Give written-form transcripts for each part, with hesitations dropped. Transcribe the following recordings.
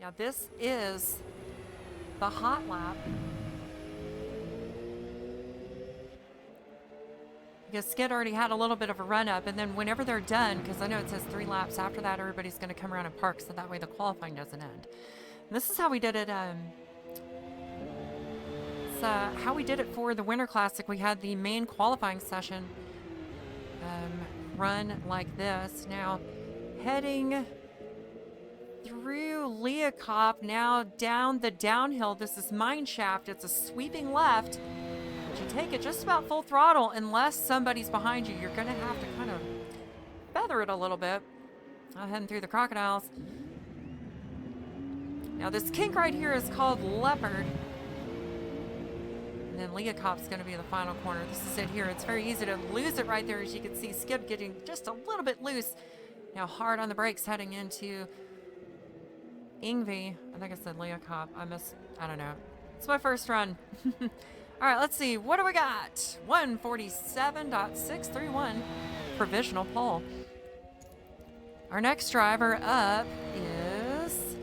Now this is the hot lap. Because Skid already had a little bit of a run up, and then whenever they're done, because I know it says 3 laps after that, everybody's going to come around and park, so that way the qualifying doesn't end. And this is how we did it. It's how we did it for the Winter Classic. We had the main qualifying session run like this. Now heading through Leah Cop, now down the downhill. This is Mine Shaft. It's a sweeping left. You take it just about full throttle unless somebody's behind you. You're going to have to kind of feather it a little bit. Heading through the crocodiles. Now this kink right here is called Leopard. And then Leah Cop's going to be the final corner. This is it here. It's very easy to lose it right there. As you can see, Skid getting just a little bit loose. Now hard on the brakes heading into Ingvi. I think I said Leah Cop. I don't know. It's my first run. All right, let's see. What do we got? 147.631 provisional pole. Our next driver up is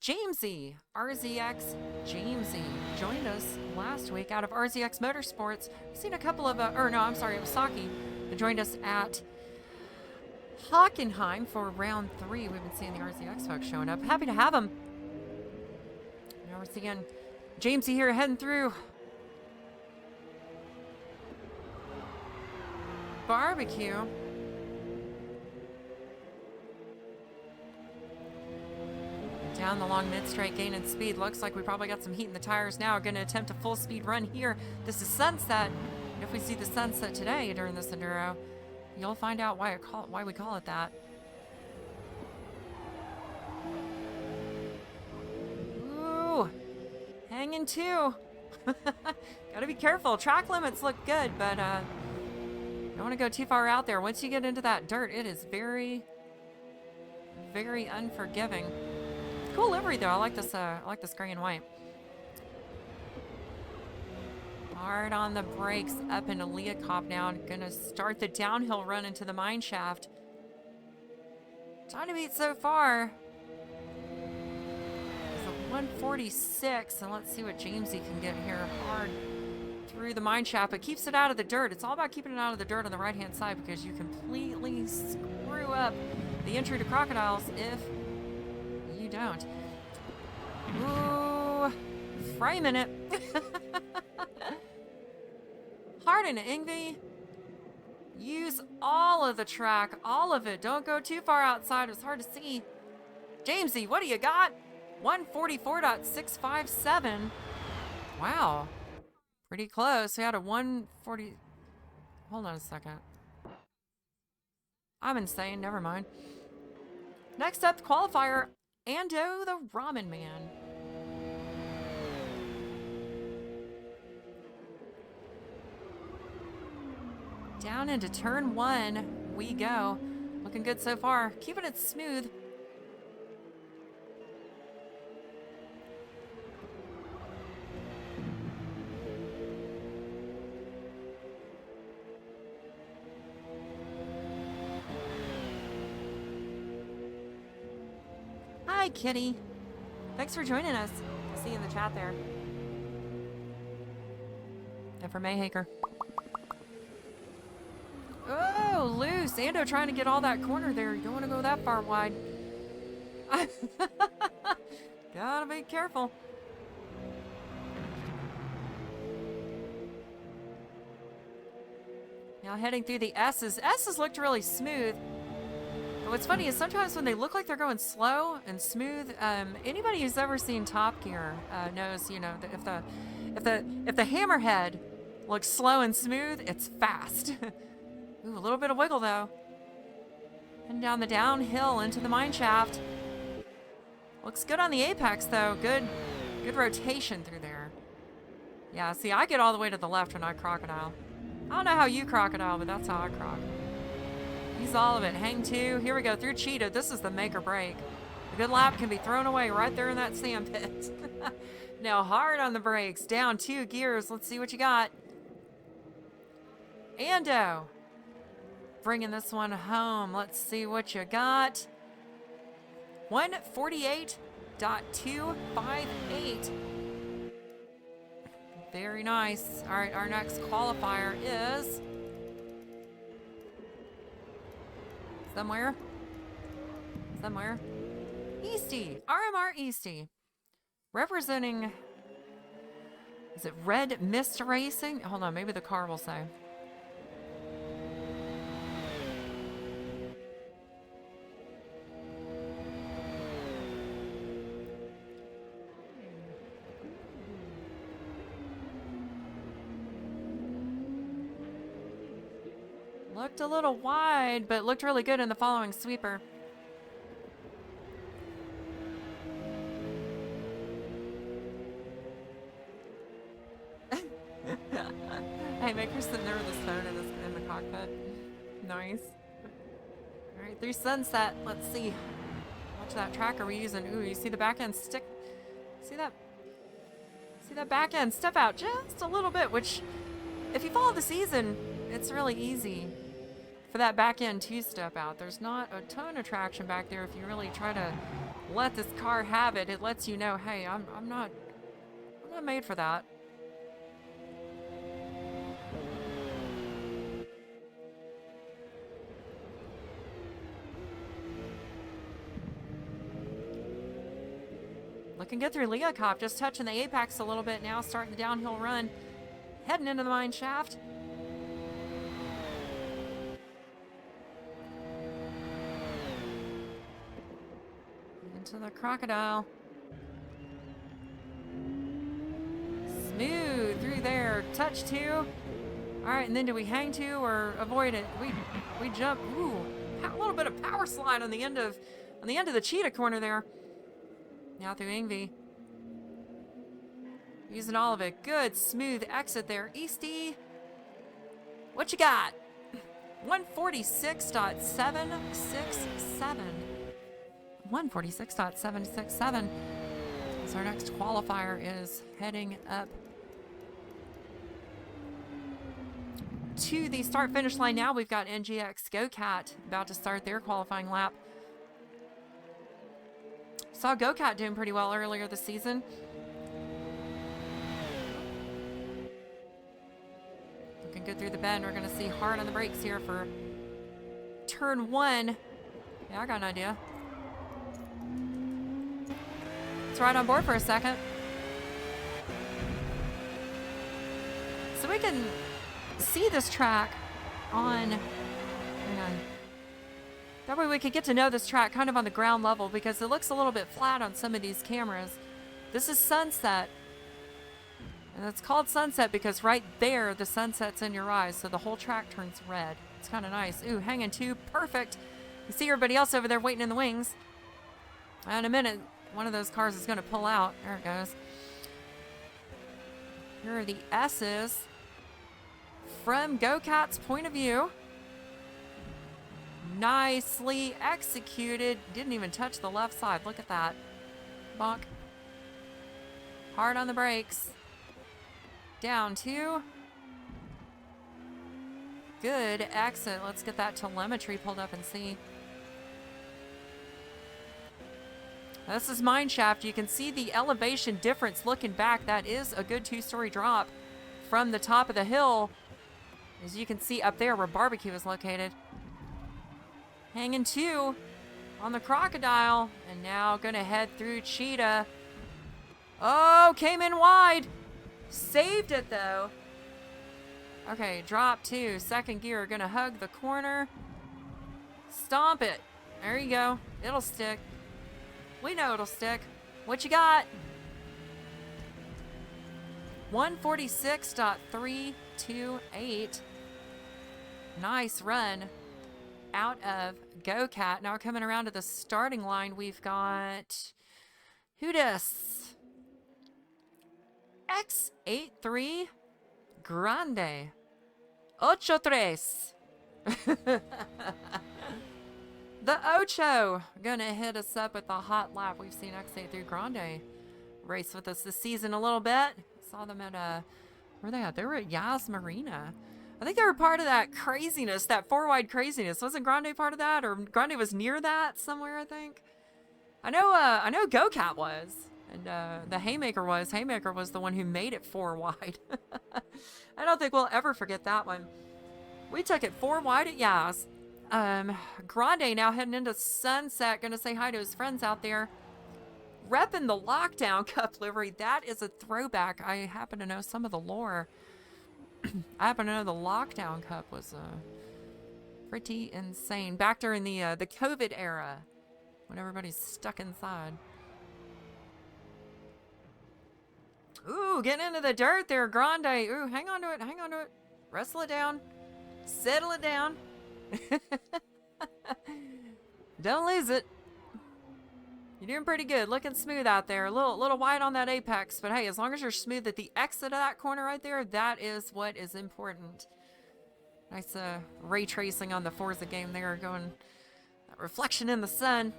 Jamesy. RZX Jamesy joined us last week out of RZX Motorsports. We've seen a couple of, it was Saki that joined us at Hockenheim for round 3. We've been seeing the RZX folks showing up. Happy to have them. Now we're seeing Jamesy here heading through Barbecue. Down the long mid-straight, gaining speed. Looks like we probably got some heat in the tires now. Going to attempt a full speed run here. This is Sunset. If we see the sunset today during this enduro, you'll find out why we call it that. Ooh. Hanging too. Gotta be careful. Track limits look good, but don't want to go too far out there. Once you get into that dirt, it is very, very unforgiving. Cool livery though. I like this gray and white. Hard on the brakes up into Leah Cop now. Gonna start the downhill run into the mine shaft. Trying to beat so far. 146, and let's see what Jamesy can get here. Hard through the mine shaft, but keeps it out of the dirt. It's all about keeping it out of the dirt on the right-hand side because you completely screw up the entry to crocodiles if you don't. Ooh, framing it. Hard into Ingvi. Use all of the track, all of it. Don't go too far outside. It's hard to see. Jamesy, what do you got? 144.657. Wow. Pretty close. We had a 140. Hold on a second. I'm insane. Never mind. Next up, qualifier, Ando the Ramen Man. Down into turn 1 we go. Looking good so far. Keeping it smooth. Hi, Kitty. Thanks for joining us. See you in the chat there. And for Haymaker. Oh, loose. Ando trying to get all that corner there. You don't want to go that far wide. Gotta be careful. Now heading through the S's. S's looked really smooth. But what's funny is sometimes when they look like they're going slow and smooth, anybody who's ever seen Top Gear knows, you know, that if the hammerhead looks slow and smooth, it's fast. Ooh, a little bit of wiggle though. And down the downhill into the mine shaft. Looks good on the apex though. Good rotation through there. Yeah, see, I get all the way to the left when I crocodile. I don't know how you crocodile, but that's how I croc. Use all of it. Hang 2. Here we go through Cheetah. This is the make or break. A good lap can be thrown away right there in that sand pit. Now hard on the brakes. Down 2 gears. Let's see what you got. Ando. Bringing this one home. Let's see what you got. 148.258. Very nice. All right, our next qualifier is somewhere. Eastie, RMR Eastie. Representing, is it Red Mist Racing? Hold on, maybe the car will say. Looked a little wide, but looked really good in the following sweeper. Haymaker's sitting there with his phone in the cockpit. Nice. All right, through sunset. Let's see. Watch that track are we using? Ooh, you see the back end stick? See that? See that back end step out just a little bit, which if you follow the season, it's really easy for that back end to step out. There's not a ton of traction back there. If you really try to let this car have it, it lets you know, hey, I'm not made for that. Looking good through Leah Cop, just touching the apex a little bit now, starting the downhill run, heading into the mine shaft. Into the crocodile. Smooth through there, touch two. All right, and then do we hang two or avoid it? We jump. Ooh, a little bit of power slide on the end of the cheetah corner there. Now through Ingvi. Using all of it. Good, smooth exit there. Eastie, what you got? 146.767. 146.767. So our next qualifier is heading up to the start-finish line now. We've got NGX GoCat about to start their qualifying lap. Saw GoCat doing pretty well earlier this season. Looking good through the bend. We're going to see hard on the brakes here for turn one. Yeah, I got an idea. Let's ride on board for a second. So we can see this track on, hang on. That way we could get to know this track kind of on the ground level because it looks a little bit flat on some of these cameras. This is sunset. And it's called sunset because right there, the sunset's in your eyes. So the whole track turns red. It's kind of nice. Ooh, hanging two, perfect. You see everybody else over there waiting in the wings. In a minute, one of those cars is going to pull out. There it goes. Here are the S's from GoCat's point of view. Nicely executed. Didn't even touch the left side. Look at that. Bonk. Hard on the brakes. Down two. Good exit. Let's get that telemetry pulled up and see. This is mine shaft. You can see the elevation difference looking back. That is a good two-story drop from the top of the hill. As you can see up there where barbecue is located. Hanging two on the crocodile. And now gonna head through Cheetah. Oh, came in wide. Saved it though. Okay, drop two. Second gear. Gonna hug the corner. Stomp it. There you go. It'll stick. We know it'll stick. What you got? 146.328. Nice run out of GoCat. Now coming around to the starting line, we've got who dis? X83 Grande. Ocho tres. The Ocho gonna hit us up with a hot lap. We've seen X83 Grande race with us this season a little bit. Saw them at where they at? They were at Yas Marina. I think they were part of that craziness, that four-wide craziness. Wasn't Grande part of that? Or Grande was near that somewhere, I think. I know GoCat was, and the Haymaker was. Haymaker was the one who made it 4 wide. I don't think we'll ever forget that one. We took it 4 wide at Yas. Grande now heading into Sunset. Gonna say hi to his friends out there. Repping the Lockdown Cup livery. That is a throwback. I happen to know some of the lore. I happen to know the Lockdown Cup was pretty insane. Back during the COVID era, when everybody's stuck inside. Ooh, getting into the dirt there, Grande. Ooh, hang on to it, hang on to it. Wrestle it down. Settle it down. Don't lose it. You're doing pretty good. Looking smooth out there. A little wide on that apex, but hey, as long as you're smooth at the exit of that corner right there, that is what is important. Nice ray tracing on the Forza game there, going that reflection in the sun.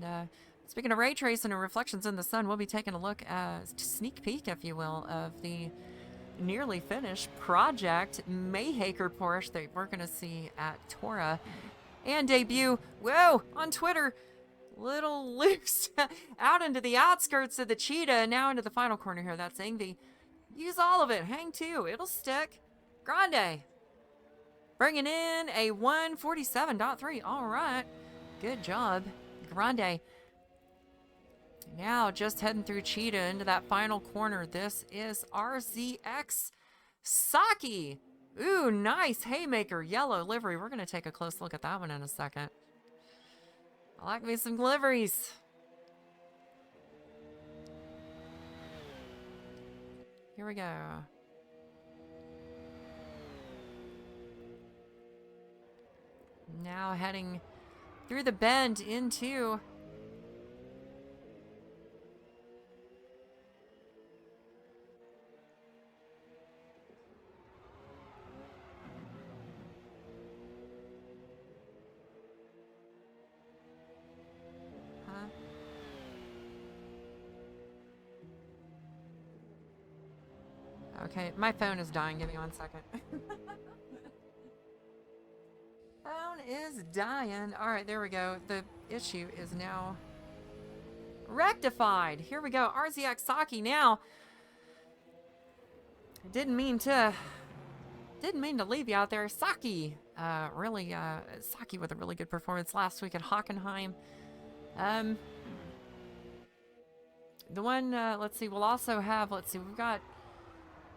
And speaking of ray tracing and reflections in the sun, we'll be taking a look at a sneak peek, if you will, of the nearly finished project Haymaker Porsche that we're going to see at Tora and debut. Whoa, on Twitter. Little loose out into the outskirts of the Cheetah, now into the final corner here. That's Ingvi. Use all of it. Hang to. It'll stick. Grande. Bringing in a 147.3. All right. Good job, Grande. Now just heading through Cheetah into that final corner. This is RZX Saki. Ooh, nice Haymaker yellow livery. We're going to take a close look at that one in a second. I like me some liveries. Here we go. Now heading through the bend into Okay, my phone is dying. Give me 1 second. Phone is dying. All right, there we go. The issue is now rectified. Here we go. RZX Saki now. Didn't mean to leave you out there. Saki, Saki with a really good performance last week at Hockenheim. The one, let's see, we'll also have, we've got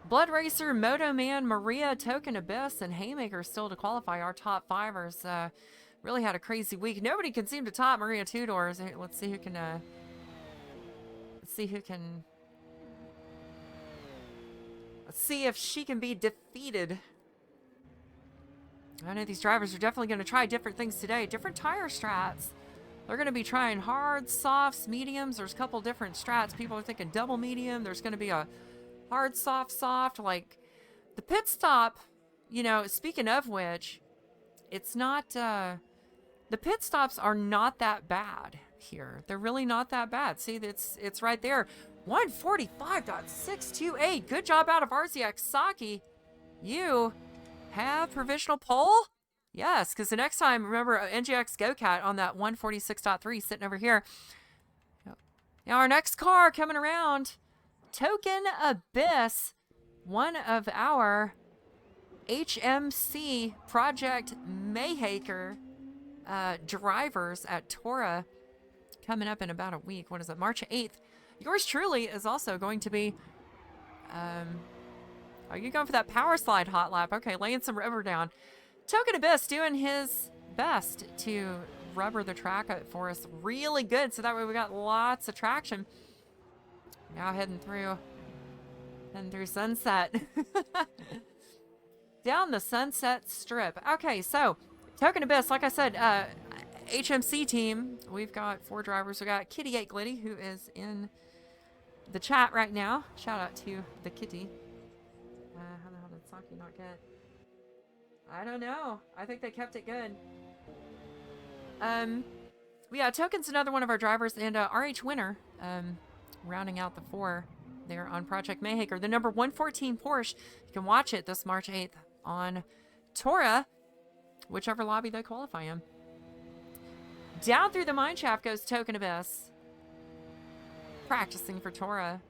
Blood Racer, Moto Man, Maria, Token Abyss, and Haymaker still to qualify. Our top fivers really had a crazy week. Nobody can seem to top Maria Two Doors. Let's see who can. Let's see if she can be defeated. I know these drivers are definitely going to try different things today. Different tire strats. They're going to be trying hard, softs, mediums. There's a couple different strats. People are thinking double medium. There's going to be a hard, soft, like the pit stop, you know, speaking of which, it's not, the pit stops are not that bad here. They're really not that bad. See, it's right there. 145.628. Good job out of RZX Saki. You have provisional pole? Yes, because the next time, remember, NGX GoCat on that 146.3 sitting over here. Now our next car coming around, Token Abyss, one of our HMC Project Haymaker drivers at Tora, coming up in about a week. What is it, March 8th? Yours truly is also going to be, are you going for that power slide hot lap? Okay, laying some rubber down. Token Abyss doing his best to rubber the track up for us really good, so that way we got lots of traction. Now heading through Sunset. Down the Sunset Strip. Okay, so Token Abyss, like I said, HMC team, we've got 4 drivers. We got Kitty 8 Glitty, who is in the chat right now. Shout out to the kitty. How the hell did Saki not get? I don't know. I think they kept it good. Yeah, Token's another one of our drivers, and RH Winner, rounding out the 4 there on Project Haymaker. The number 114 Porsche. You can watch it this March 8th on Tora, whichever lobby they qualify in. Down through the mine shaft goes Token Abyss. Practicing for Tora.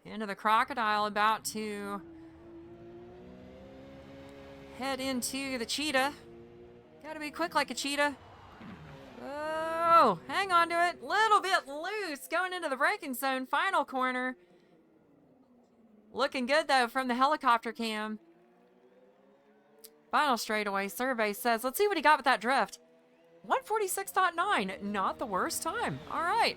Into the crocodile, about to head into the cheetah. Gotta be quick like a cheetah. Oh, hang on to it. Little bit loose going into the braking zone. Final corner. Looking good though from the helicopter cam. Final straightaway survey says, let's see what he got with that drift. 146.9, not the worst time. All right.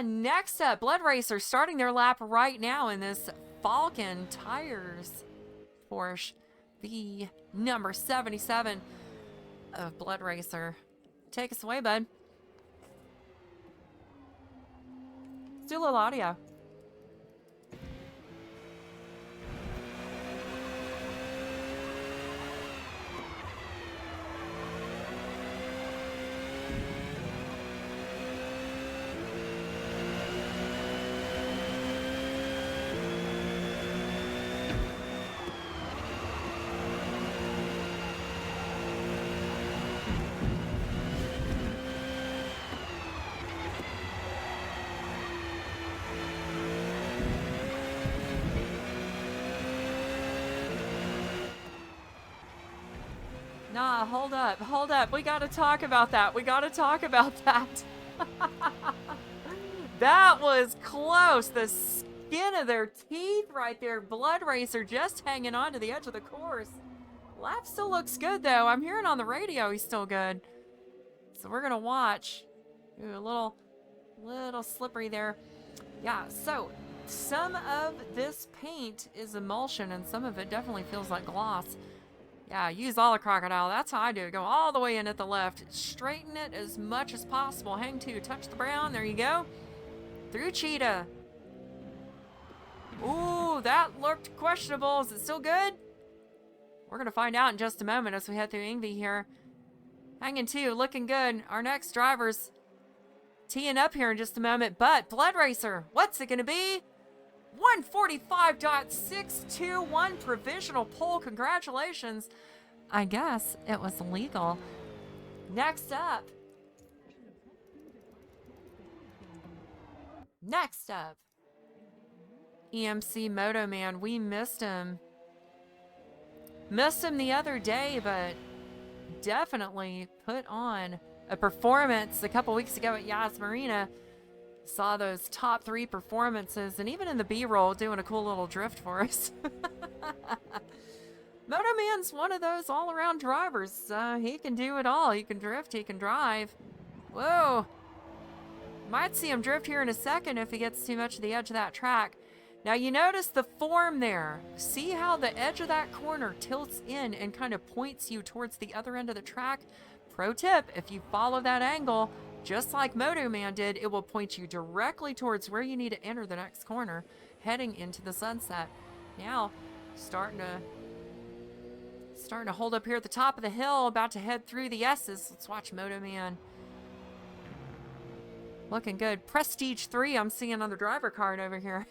Next up, Blood Racer starting their lap right now in this Falcon Tires Porsche, the number 77 of Blood Racer. Take us away, bud. Let's do a little audio. Nah, hold up. We gotta talk about that. That was close. The skin of their teeth right there. Blood Racer just hanging on to the edge of the course. Lap still looks good though. I'm hearing on the radio he's still good. So we're gonna watch. Ooh, a little slippery there. Yeah, so some of this paint is emulsion and some of it definitely feels like gloss. Yeah, use all the crocodile. That's how I do it. Go all the way in at the left. Straighten it as much as possible. Hang to. Touch the brown. There you go. Through cheetah. Ooh, that looked questionable. Is it still good? We're going to find out in just a moment as we head through Ingvi here. Hanging to. Looking good. Our next driver's teeing up here in just a moment. But Blood Racer, what's it going to be? 145.621 provisional pole. Congratulations. I guess it was legal. Next up. EMC Moto Man. We missed him. Missed him the other day, but definitely put on a performance a couple weeks ago at Yas Marina. Saw those top 3 performances, and even in the B-roll doing a cool little drift for us. Moto Man's one of those all-around drivers. He can do it all. He can drift, he can drive. Whoa. Might see him drift here in a second if he gets too much of the edge of that track. Now you notice the form there. See how the edge of that corner tilts in and kind of points you towards the other end of the track? Pro tip, if you follow that angle, just like Moto Man did, it will point you directly towards where you need to enter the next corner, heading into the sunset. Now, starting to hold up here at the top of the hill, about to head through the S's. Let's watch Moto Man. Looking good. Prestige 3, I'm seeing on the driver card over here.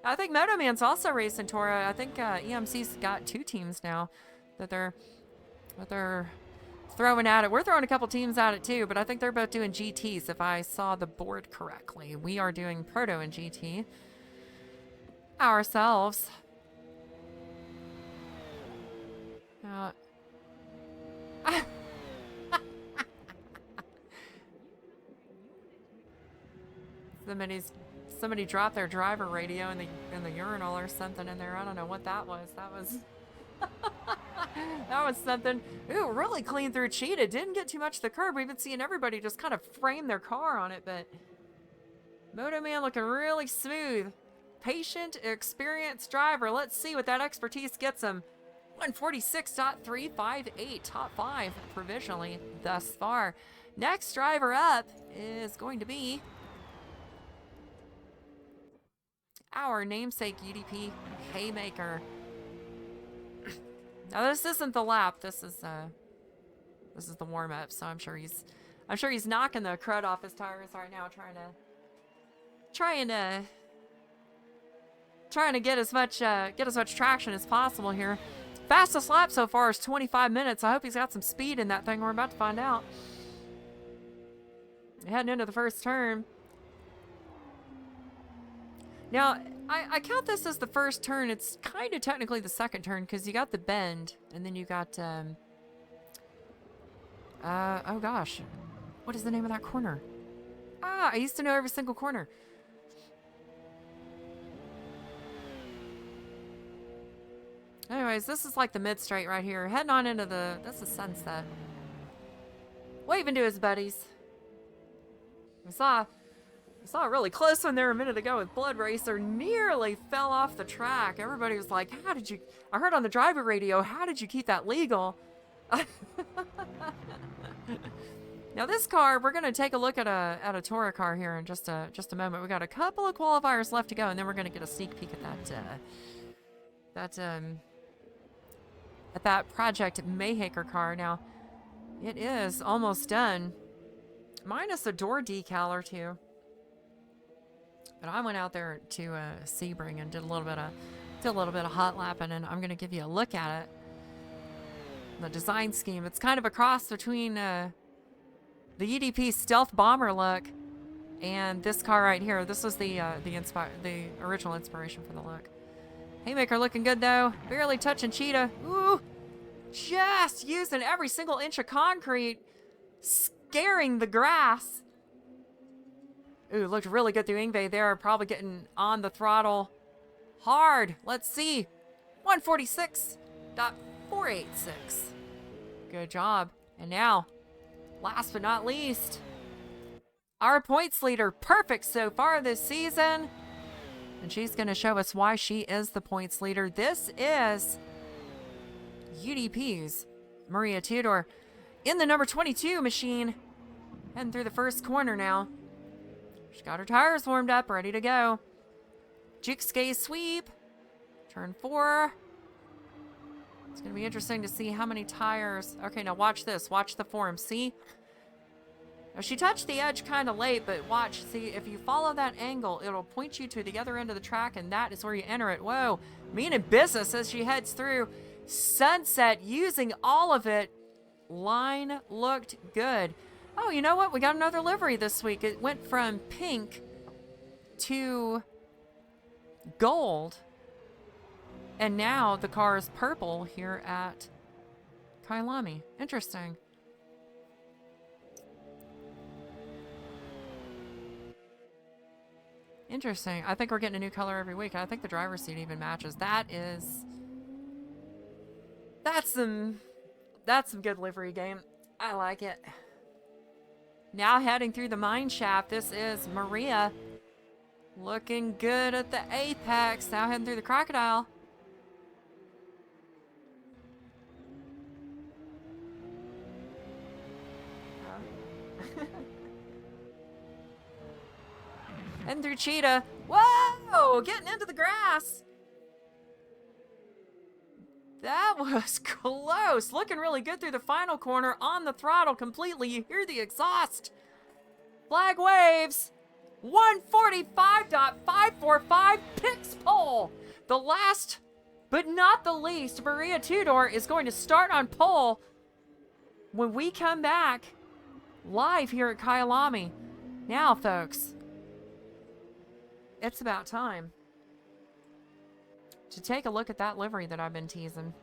I think Moto Man's also racing Tora. I think EMC's got 2 teams now that they're throwing at it. We're throwing a couple teams at it too, but I think they're both doing GTs if I saw the board correctly. We are doing Proto and GT ourselves. Somebody dropped their driver radio in the urinal or something in there. I don't know what that was. That was that was something. Ooh, really clean through cheetah. Didn't get too much of the curb. We've been seeing everybody just kind of frame their car on it, but Moto Man looking really smooth. Patient, experienced driver. Let's see what that expertise gets him. 146.358, top 5 provisionally thus far. Next driver up is going to be our namesake UDP Haymaker. Now this isn't the lap. This is the warm up. So I'm sure he's knocking the crud off his tires right now, trying to get as much traction as possible here. Fastest lap so far is 25 minutes. I hope he's got some speed in that thing. We're about to find out. Heading into the first turn. Now, I count this as the first turn. It's kind of technically the second turn because you got the bend and then you got, oh gosh. What is the name of that corner? Ah, I used to know every single corner. Anyways, this is like the mid-straight right here. Heading on into the, that's the sunset. Waving to his buddies. We saw a really close one there a minute ago with Blood Racer. Nearly fell off the track. Everybody was like, how did you, I heard on the driver radio, how did you keep that legal? Now this car, we're going to take a look at a Toro car here in just a moment. We got a couple of qualifiers left to go, and then we're going to get a sneak peek at that Project Haymaker car. Now, it is almost done, minus a door decal or two. But I went out there to Sebring and did a little bit of hot lapping, and I'm going to give you a look at it. The design scheme. It's kind of a cross between the UDP Stealth Bomber look and this car right here. This was the original inspiration for the look. Haymaker looking good though. Barely touching Cheetah. Ooh, just using every single inch of concrete, scaring the grass. Ooh, looked really good through Ingve there. Probably getting on the throttle hard. Let's see. 146.486. Good job. And now, last but not least, our points leader. Perfect so far this season. And she's going to show us why she is the points leader. This is UDP's Maria Tudor in the number 22 machine. Heading through the first corner now. She's got her tires warmed up, ready to go. Jukeskay sweep. Turn 4. It's going to be interesting to see how many tires. Okay, now watch this. Watch the form. See? Now she touched the edge kind of late, but watch. See, if you follow that angle, it'll point you to the other end of the track, and that is where you enter it. Whoa. Meaning business as she heads through Sunset, using all of it. Line looked good. Oh, you know what? We got another livery this week. It went from pink to gold. And now the car is purple here at Kyalami. Interesting. Interesting. I think we're getting a new color every week. I think the driver's seat even matches. That's some good livery game. I like it. Now heading through the mine shaft, this is Maria. Looking good at the apex. Now heading through the crocodile. Heading through Cheetah. Whoa! Getting into the grass. That was close. Looking really good through the final corner. On the throttle completely. You hear the exhaust. Flag waves. 145.545 picks pole. The last but not the least, Maria Tudor is going to start on pole when we come back live here at Kyalami. Now, folks, it's about time to take a look at that livery that I've been teasing.